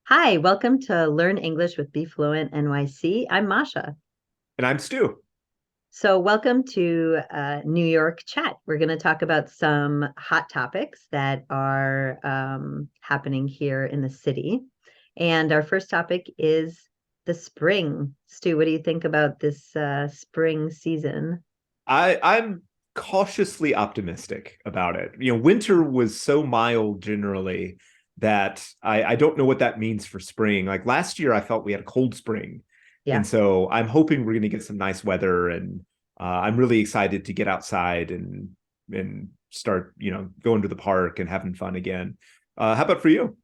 Hi, welcome to Learn English with Be Fluent NYC. I'm Masha. And I'm Stu. So, welcome to New York Chat. We're going to talk about some hot topics that are happening here in the city. And our first topic is the spring. Stu, what do you think about this spring season? I'm cautiously optimistic about it. Winter was so mild generally that I don't know what that means for spring. Like last year, I felt we had a cold spring. And Yeah. so I'm hoping we're going to get some nice weather. And I'm really excited to get outside and start, going to the park and having fun again. How about for you?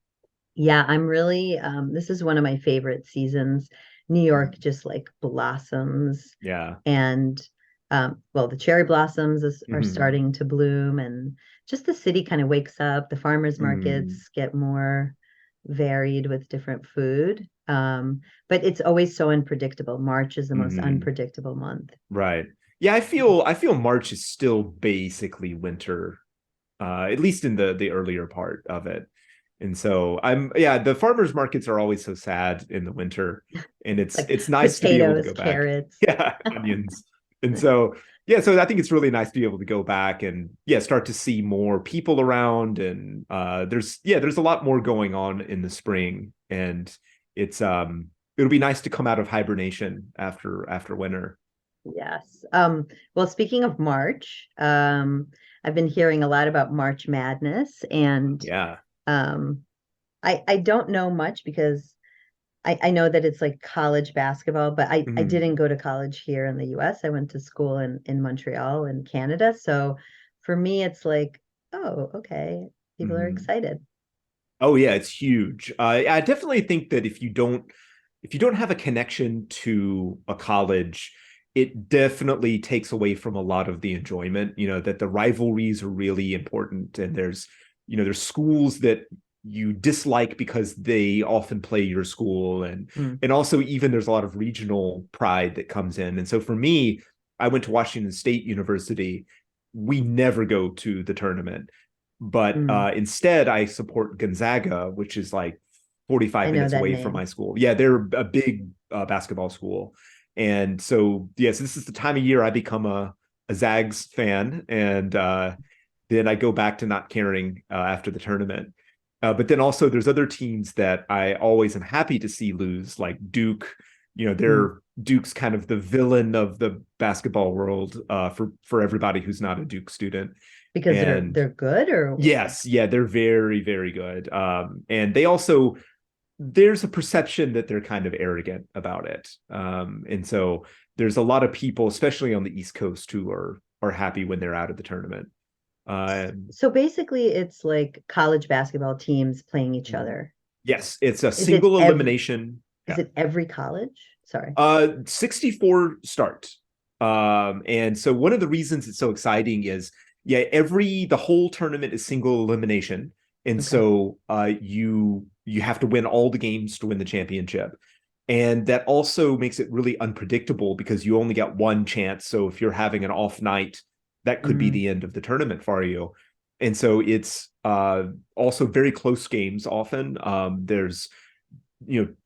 Yeah, I'm really, this is one of my favorite seasons. New York just like blossoms Yeah. and well, the cherry blossoms are Hmm. starting to bloom and just the city kind of wakes up. The farmers Mm. markets get more varied with different food. But it's always so unpredictable. March is the most Hmm. unpredictable month. Right. Yeah, I feel March is still basically winter, at least in the earlier part of it. And so the farmers markets are always so sad in the winter, and it's Like it's nice to be able to potatoes, go back. carrots. Yeah, onions. And so I think it's really nice to be able to go back and start to see more people around, and there's a lot more going on in the spring, and it's it'll be nice to come out of hibernation after winter. Yes. Well, speaking of March, I've been hearing a lot about March Madness, and Yeah. um, I don't know much because I know that it's like college basketball, but I didn't Mhm. go to college here in the US. I went to school in Montreal in Canada. So for me, it's like, oh, okay, people are Mhm. excited. Oh yeah, it's huge. I definitely think that if you don't have a connection to a college, it definitely takes away from a lot of the enjoyment. That the rivalries are really important, and there's schools that you dislike because they often play your school, and Mm, and also even there's a lot of regional pride that comes in. And so for me, I went to Washington State University. We never go to the tournament, but mm. instead I support Gonzaga, which is like I 45 know minutes that away from my name. school. Yeah, they're a big basketball school. And so, yes, this is the time of year I become a Zags fan. And then I go back to not caring after the tournament. But then also, there's other teams that I always am happy to see lose, like Duke. Mm. Duke's kind of the villain of the basketball world for everybody who's not a Duke student. Because they're And they're good or yes, yeah, they're very, very good. And they also there's a perception that they're kind of arrogant about it. And so there's a lot of people, especially on the East Coast, who are happy when they're out of the tournament. Um, so basically it's like college basketball teams playing each other. yes, it's a Is it single elimination. is Yeah. it every college? Sorry. 64 start. And so one of the reasons it's so exciting is, the whole tournament is single elimination. And Okay. so you have to win all the games to win the championship. And that also makes it really unpredictable because you only get one chance. So if you're having an off night, that could be Mm. the end of the tournament for you. And so it's also very close games often. There's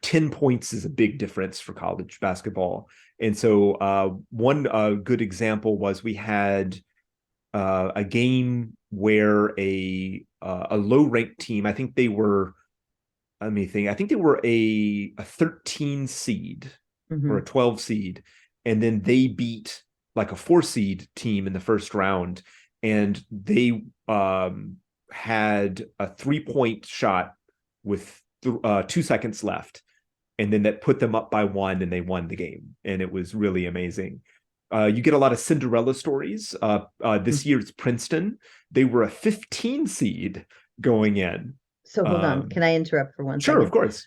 10 points is a big difference for college basketball. And so one good example was we had a game where a low ranked team, I think they were, let me think, I think they were a 13 seed or a Hmm. 12 seed, and then they beat like a 4 seed team in the first round, and they had a 3 point shot with 2 seconds left, and then that put them up by one, and they won the game, and it was really amazing. You get a lot of Cinderella stories. This year it's Princeton. They were a 15 seed going in. So hold on. Um, Can I interrupt for one sure, of second? course.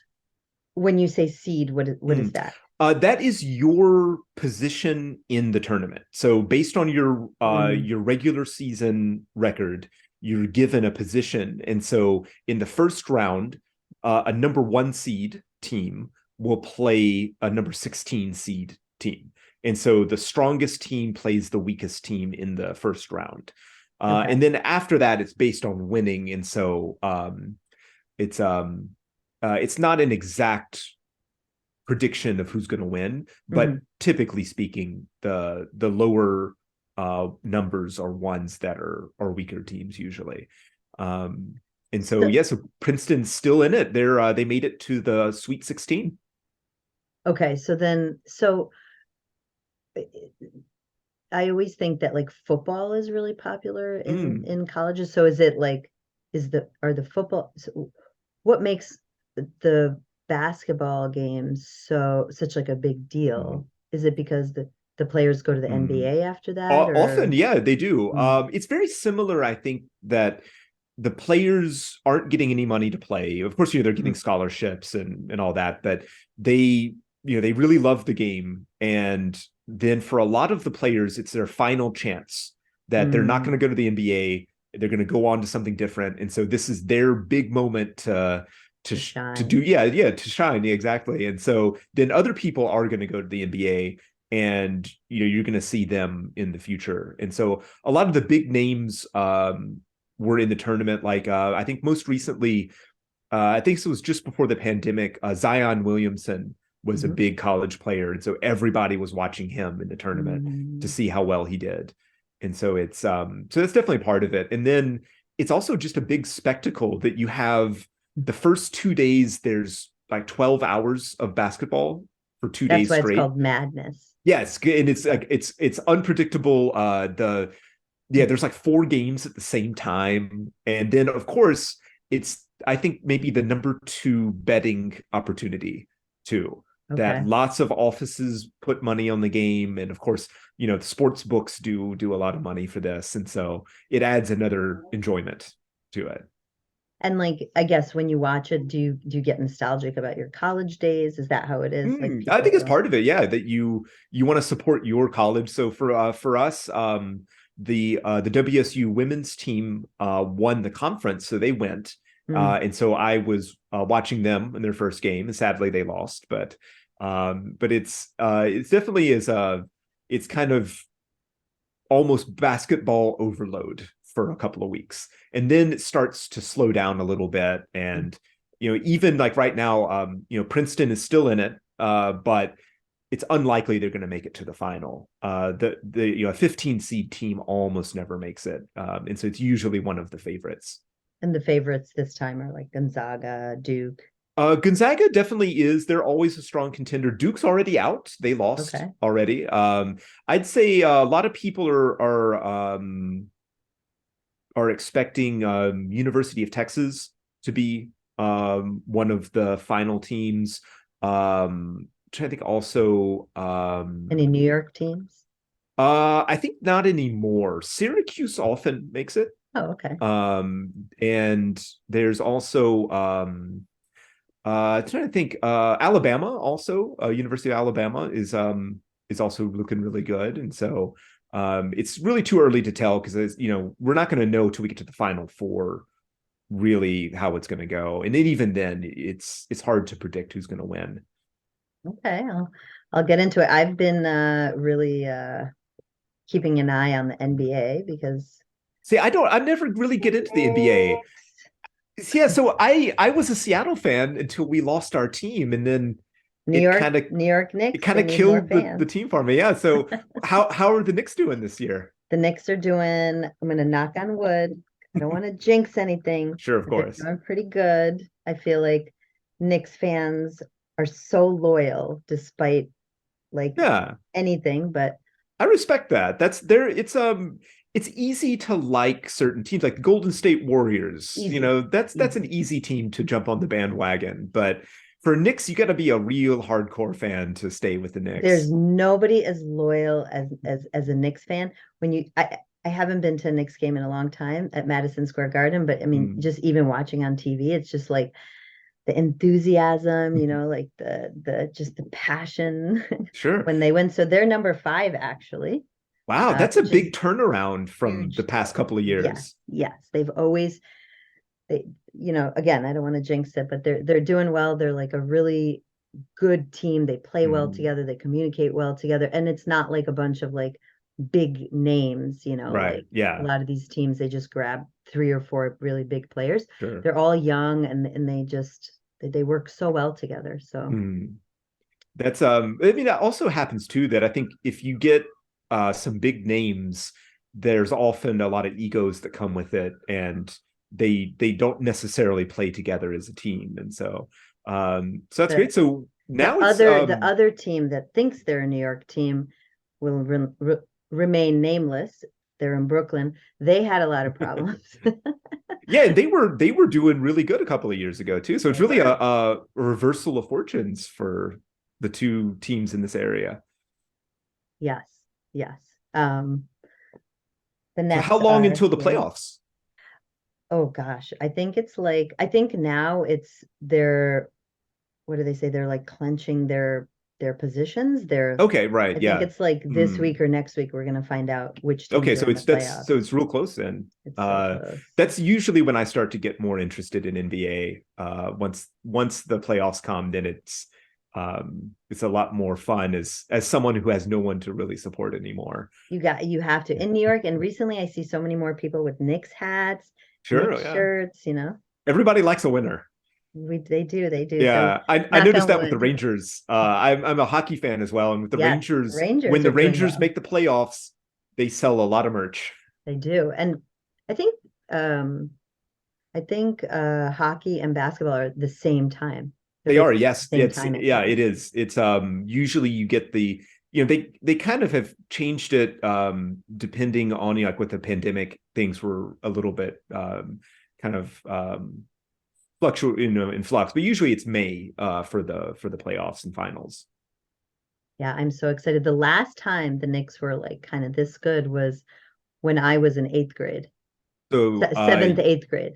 When you say seed, what is Mm. that? That is your position in the tournament. So based on Mm, your regular season record, you're given a position. And so in the first round, a number 1 seed team will play a number 16 seed team. And so the strongest team plays the weakest team in the first round. okay. And then after that, it's based on winning. And so it's it's not an exact prediction of who's going to win, but Mhm. typically speaking, the lower numbers are ones that are weaker teams usually. Um, and so So, yeah, so Princeton's still in it. They made it to the Sweet 16. okay, I always think that like football is really popular Mm, in colleges. So is it like is the are the football so what makes the basketball games such like a big mm, deal? Is it because the players go to the mm. NBA after that Often, or yeah, they do. mm, It's very similar, I think, that the players aren't getting any money to play. Of course, they're getting mm, scholarships and all that, but they they really love the game. And then for a lot of the players, it's their final chance that they're not going mm, to go to the NBA. They're going to go on to something different, and so this is their big moment to to do shine? to shine, yeah, exactly. And so then other people are going to go to the NBA, and you're going to see them in the future. And so a lot of the big names were in the tournament. Like I think most recently, I think it was just before the pandemic. Zion Williamson was a Mhm. big college player, and so everybody was watching him in the tournament to Mm. see how well he did. And so it's so that's definitely part of it. And then it's also just a big spectacle that you have the first 2 days. There's like 12 hours of basketball for two That's days why it's straight. called madness. Yes, and it's Yeah. like it's unpredictable. The Yeah, there's like four games at the same time, and then of course it's I think maybe the number two betting opportunity too. That Okay. lots of offices put money on the game, and of course the sports books do a lot of money for this, and so it adds another enjoyment to it. And like, I guess when you watch it, do you get nostalgic about your college days? Is that how it is? Like I think it's people, part of it, yeah, that you want to support your college. So for us, the WSU women's team won the conference, so they went, mm, and so I was watching them in their first game, and sadly they lost, but it's definitely it's kind of almost basketball overload for a couple of weeks, and then it starts to slow down a little bit. And even like right now, Princeton is still in it, but it's unlikely they're going to make it to the final. The 15 seed team almost never makes it, and so it's usually one of the favorites. and the favorites this time are like Gonzaga, Duke. Gonzaga definitely is. They're always a strong contender. Duke's already out. They lost Okay. already. I'd say a lot of people are expecting University of Texas to be one of the final teams. Trying to think also. Any New York teams? I think not anymore. Syracuse often makes it. Oh, okay. And there's also trying to think. Alabama also. University of Alabama is also looking really good, and so it's really too early to tell because we're not going to know till we get to the Final Four really how it's going to go, and then even then it's hard to predict who's going to win. Okay. I'll get into it. I've been really keeping an eye on the NBA because See, I never really get into the NBA. Knicks, Yeah, so I was a Seattle fan until we lost our team, and then it kind of New York it Knicks, kind they of need more killed the fans. team for me. Yeah. So how are the Knicks doing this year? The Knicks are doing, I'm going to knock on wood. I don't want to jinx anything, Sure, of but they're course. doing pretty good. I feel like Knicks fans are so loyal despite like Yeah, anything, but I respect that. That's there. It's easy to like certain teams, like the Golden State Warriors. easy, That's an easy. easy team to jump on the bandwagon. But for Knicks, you got to be a real hardcore fan to stay with the There's Knicks. nobody as loyal as a Knicks fan. When I haven't been to a Knicks game in a long time at Madison Square Garden, but I mean, Mm, just even watching on TV, it's just like the enthusiasm, like the just the passion sure. when they win. So they're number five actually, Wow, that's a which big is turnaround from the huge past deal. couple of Yes, years. yes. They've always they again, I don't want to jinx it, but they're doing well. They're like a really good team. They play well Mm, together, they communicate well together, and it's not like a bunch of like big names, right. like a Yeah. lot of these teams they just grab three or four really big players. Sure. They're all young and They work so well together. So Hmm. That's I mean that also happens too that I think if you get some big names, there's often a lot of egos that come with it and they don't necessarily play together as a team. And so that's the great. So the now it's other the other team that thinks they're a New York team will remain nameless. They're in Brooklyn. They had a lot of problems. yeah, and they were doing really good a couple of years ago too. So it's They really were. a reversal of fortunes for the two teams in this area. Yes, yes. The So how Nets long are, until the yeah. playoffs? Oh gosh, I think now it's they're what do they say? They're like clenching their positions. Okay, right, I think yeah. it's like this Hmm. week or next week we're gonna find out which teams Okay, are so in the so playoffs. it's real close then. It's so close. That's usually when I start to get more interested in NBA. Once the playoffs come, then it's a lot more fun as someone who has no one to really support anymore. You have to in New York, and recently I see so many more people with Knicks hats, Sure, Knicks yeah. shirts, you know. Everybody likes a winner. They do. So Yeah, I knock noticed on that with the wood. Rangers. I'm a hockey fan as well, and with the Yes, Rangers, when Rangers the are doing Rangers well. make the playoffs, they sell a lot of merch. They do. And I think um hockey and basketball are the same time. They're They are, basically yes. the same It's time it yeah, it seems. is. It's usually you get they kind of have changed it depending on like with the pandemic, things were a little bit kind of fluctuate, in flux. But usually it's May for the playoffs and finals. Yeah, I'm so excited. The last time the Knicks were like kind of this good was when I was in eighth grade, So seventh, eighth grade.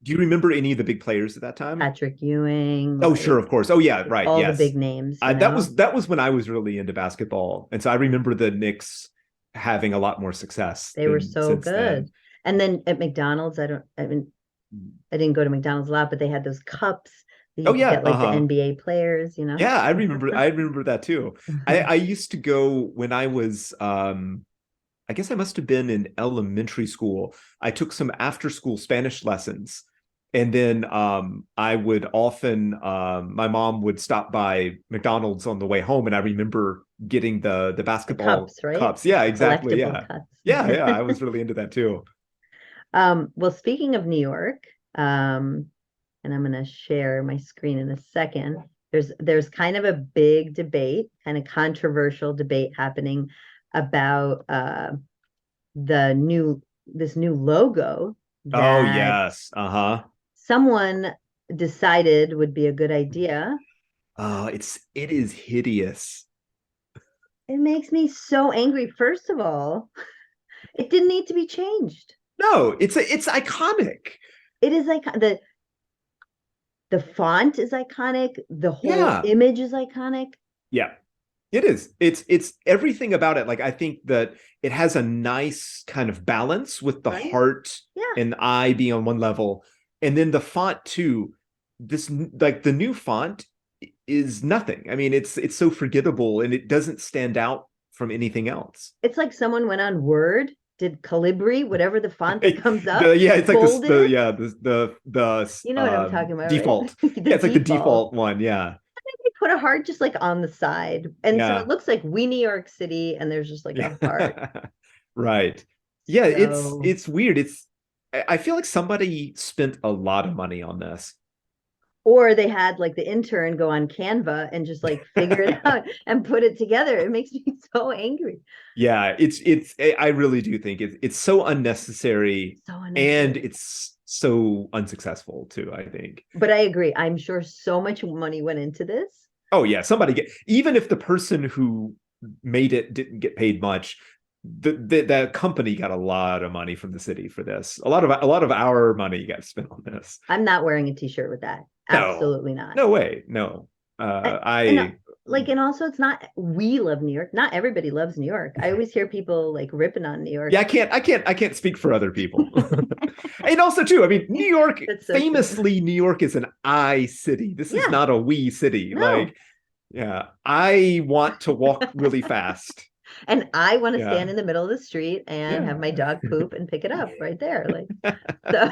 do you remember any of the big players at that time? Patrick Ewing, Oh, sure, of course. Oh, yeah, like right. all the Yes. big names, you That know? was when I was really into basketball. And so I remember the Knicks having a lot more success They were than so since then. good. And then at McDonald's, I mean, I didn't go to McDonald's a lot, but they had those cups that Oh you could yeah, get like the uh-huh. NBA players, you know? Yeah, I remember that too. I used to go when I was I guess I must have been in elementary school. I took some after school Spanish lessons. And then I would often my mom would stop by McDonald's on the way home and I remember getting the The basketball cups, right? cups. Yeah, The exactly. collectible Yeah. cups. Yeah, I was really into that too. Well, speaking of New York, and I'm going to share my screen in a second. There's kind of a big debate, kind of controversial debate happening about the new this new logo Oh, that yes. Uh-huh. someone decided would be a good idea. It is hideous. It makes me so angry. First of all, it didn't need to be changed. No, it's iconic. It is like the font is iconic, the whole Yeah. image is iconic, Yeah. It is. It's everything about it. Like I think that it has a nice kind of balance with the right? heart Yeah. and eye being on one level, and then the font too. This like the new font is nothing. I mean, it's so forgettable and it doesn't stand out from anything else. It's like someone went on Word, did Calibri, whatever the font that comes up, Yeah, it's like this bolded the it. yeah the You know what I'm talking about, right? default. The Yeah, it's like the default. default one. Yeah, They put a heart just like on the side. And so it yeah. looks like we New York City and there's just like a heart. Yeah. Right. Yeah, So it's weird. I feel like somebody spent a lot of money on this. or they had like the intern go on Canva and just like figure it out and put it together. It makes me so angry. Yeah, I really do think it's so unnecessary So and unnecessary. it's so unsuccessful too, I think. But I agree. I'm sure so much money went into this. Oh yeah, somebody get even if the person who made it didn't get paid much, the company got a lot of money from the city for this. A lot of our money got spent on this. I'm not wearing a t-shirt with that. No, Absolutely not. no way, no. And I like, and also it's not, we love New York. Not everybody loves New York. I always hear people like ripping on New York. Yeah, I can't speak for other people. And also too, I mean, New York, That's so true. famously, New York is an I city. This is Yeah, not a we city. no. Like, yeah, I want to walk really fast. And I want to stand Yeah. in the middle of the street and have my Yeah. dog poop and pick it up right there. Like, so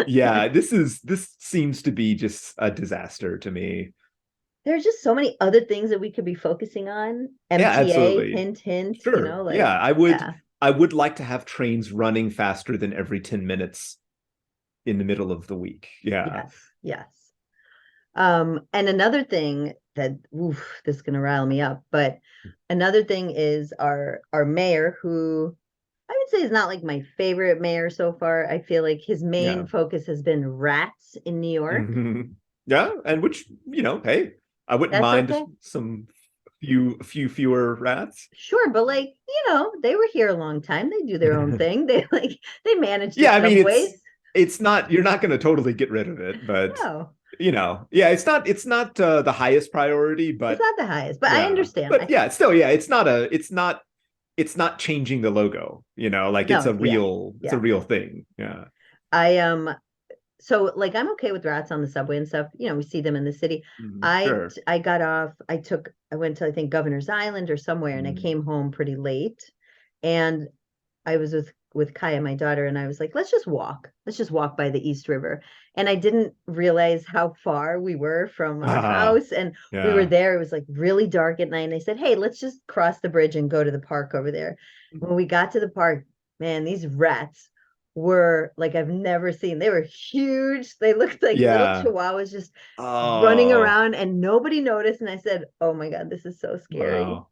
Yeah, this seems to be just a disaster to me. There's just so many other things that we could be focusing on. Yeah, MTA, absolutely. hint, hint, Sure. Yeah, like, yeah, I would like to have trains running faster than every 10 minutes in the middle of the week. Yeah. yes, yes. And another thing that, oof, this is gonna rile me up, but another thing is our mayor, who I would say is not like my favorite mayor so far. I feel like his main Yeah. focus has been rats in New York. Mhm. Yeah, and which, hey, I wouldn't That's mind okay. some few fewer rats. Sure, but like, they were here a long time. They do their own thing. They manage the Yeah, I mean subways. it's not you're not going to totally get rid of it, but No, yeah, it's not the highest priority, it's but not the highest, but I yeah. understand. But yeah, still yeah, it's not changing the logo, like No, yeah, it's a yeah. real thing. Yeah. I so like I'm okay with rats on the subway and stuff. We see them in the city. Mhm. I Sure. I got off, I went to I think Governor's Island or somewhere and I Mm. came home pretty late and I was with Kaya, my daughter, and I was like, let's just walk. Let's just walk by the East River. And I didn't realize how far we were from our Ah, house. And we were yeah. there. It was like really dark at night. And I said, hey, let's just cross the bridge and go to the park over there. When we got to the park, man, these rats were like I've never seen. They were huge. They looked like little Yeah. chihuahuas just running Oh, around and nobody noticed. And I said, oh my God, this is so scary. wow.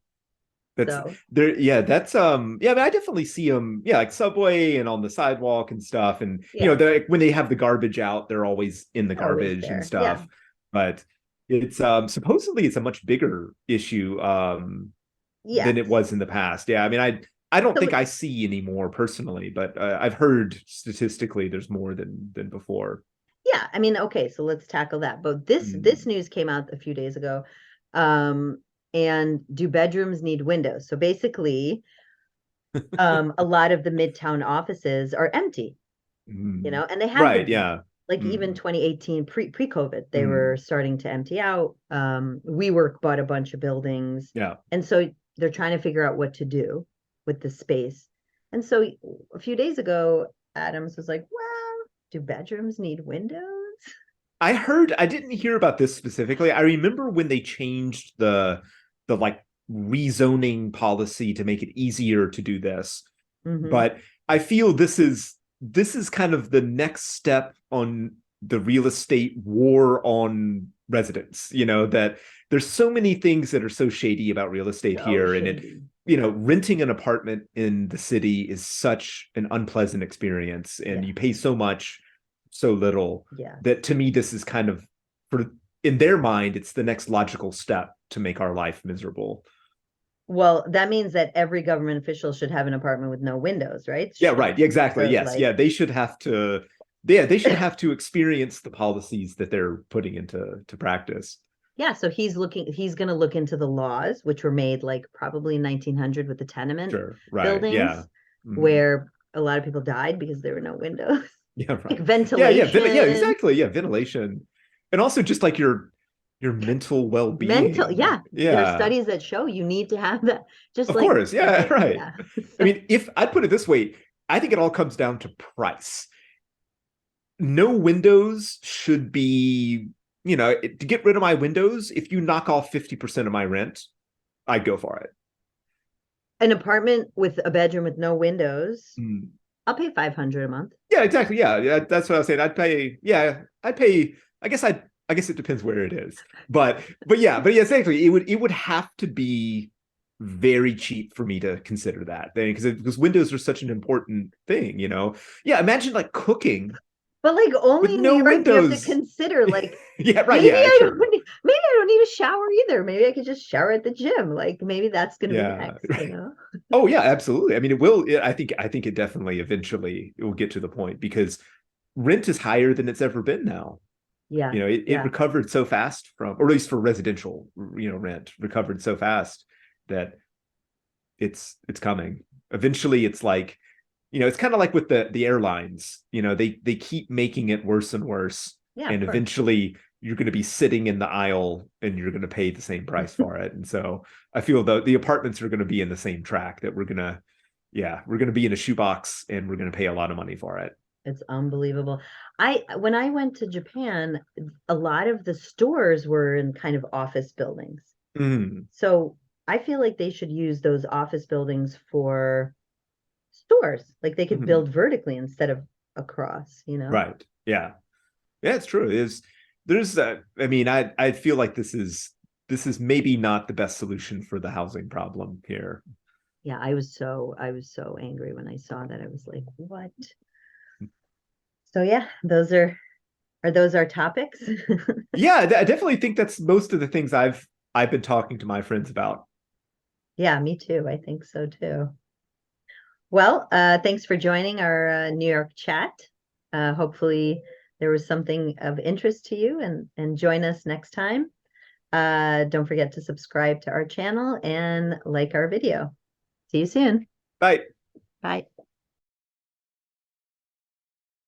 That's So there. Yeah, that's yeah. I mean, I definitely see them. Yeah, like subway and on the sidewalk and stuff. And yeah, when they have the garbage out, they're always in the they're always garbage and there. Yeah. stuff. But it's supposedly it's a much bigger issue than it Yes. was in the past. Yeah, I mean, I don't So think I see any more personally, but I've heard statistically there's more than before. yeah, I mean, okay, so let's tackle that. But this Mm. news came out a few days ago. Um, and do bedrooms need windows? So basically, a lot of the midtown offices are empty, Mm. and they have Right. been. Yeah. Like even Mm. 2018, pre-COVID, they were Mm. starting to empty out. WeWork bought a bunch of buildings, Yeah. and so they're trying to figure out what to do with the space. And so a few days ago, Adams was like, "Well, do bedrooms need windows?" I didn't hear about this specifically. I remember when they changed the like rezoning policy to make it easier to do this. Hmm. But I feel this is kind of the next step on the real estate war on residents, that there's so many things that are so shady about real estate So here, and it shady. renting an apartment in the city is such an unpleasant experience, and Yeah. you pay so much so little that Yes. to me this is kind of for in their mind it's the next logical step to make our life miserable. Well, that means that every government official should have an apartment with no windows, right? Yeah, right. Yeah, exactly. So Yes. like, Yeah, they should have to experience the policies that they're putting into practice. yeah, so he's going to look into the laws, which were made like probably 1900 with the tenement Sure. Right. Yeah. buildings, Mhm. where a lot of people died because there were no windows, Yeah, like right. Yeah, ventilation, exactly. Yeah, ventilation. And also just like your mental mental. well-being. Yeah, there are Yeah. studies that show you need to have that. Just Of like, course. Yeah, right. yeah. I So, mean, if I'd put it this way, I think it all comes down to price. No windows should be, to get rid of my windows, if you knock off 50% of my rent, I'd go for it. an apartment with a bedroom with no windows, Mm. I'll pay 500 a month. Yeah, exactly. Yeah, yeah, that's what I was saying. I'd pay. I guess it depends where it is, but yeah, exactly. It would have to be very cheap for me to consider that thing because windows are such an important thing. Yeah, imagine like cooking But like with only in New no York, you have to windows. consider like Yeah, right. Yeah, sure. maybe I don't need a shower either. Maybe I could just shower at the gym. Like maybe that's going to be Yeah. next. Oh yeah, absolutely. I mean, it will. I think it definitely eventually it will get to the point because rent is higher than it's ever been now. Yeah. It Yeah. recovered so fast or at least for residential, rent recovered so fast that it's coming. Eventually, it's like, it's kind of like with the airlines. They keep making it worse and worse, Yeah, and of course. eventually you're going to be sitting in the aisle and you're going to pay the same price for it. And so I feel the apartments are going to be in the same track that we're gonna be in a shoebox and we're going to pay a lot of money for it. It's unbelievable. When I went to Japan, a lot of the stores were in kind of office buildings. Mm, So I feel like they should use those office buildings for stores. Like they could mhm. build vertically instead of across, you know? Right. Yeah. Yeah, it's true. There's I mean, I feel like this is maybe not the best solution for the housing problem here. Yeah, I was so angry when I saw that. I was like, what? So yeah, those are those our topics? Yeah, I definitely think that's most of the things I've been talking to my friends about. Yeah, me too. I think so too. Well, thanks for joining our New York chat. Hopefully there was something of interest to you and join us next time. Don't forget to subscribe to our channel and like our video. See you soon. Bye. Bye.